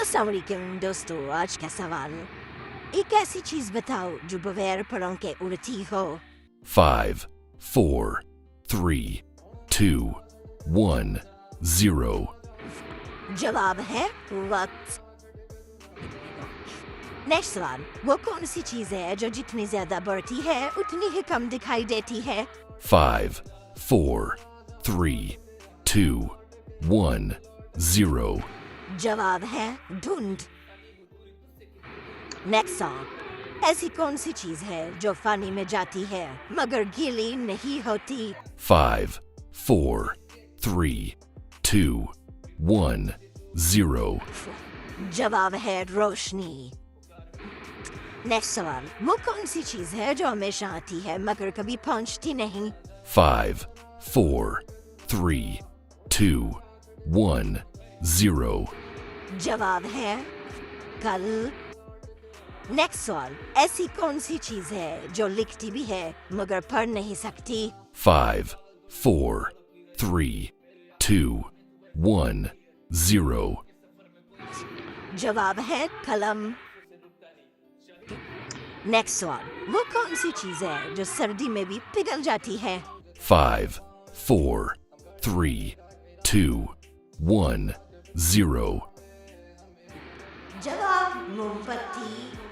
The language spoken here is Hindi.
अस्सलाम वालेकुम दोस्तों, आज का सवाल, एक ऐसी चीज बताओ जो बगैर परों के उड़ती हो। 5, 4, 3, 2, 1, 0. जवाब है वक्त। नेक्स्ट सवाल, वो कौन सी चीज है जो जितनी ज्यादा बढ़ती है उतनी ही कम दिखाई देती है। 5, 4, 3, 2, 1, 0. जवाब है धुंध। नेक्स्ट सॉन्ग, ऐसी कौन सी चीज है जो पानी में जाती है मगर गीली नहीं होती। 5, 4, 3, 2, 1, 0. जवाब है रोशनी। नेक्स्ट सवाल, वो कौन सी चीज है जो हमेशा आती है मगर कभी पहुंचती नहीं। 5, 4, 3, 2, 1, 0. जवाब है कल। नेक्स्ट सवाल, ऐसी कौन सी चीज है जो लिखती भी है मगर पढ़ नहीं सकती। 5, 4, 3, 2, 1, 0. जवाब है कलम। नेक्स्ट सवाल, वो कौन सी चीज है जो सर्दी में भी पिघल जाती है। 5, 4, 3, 2, 1, 0. जवाब मोमबत्ती।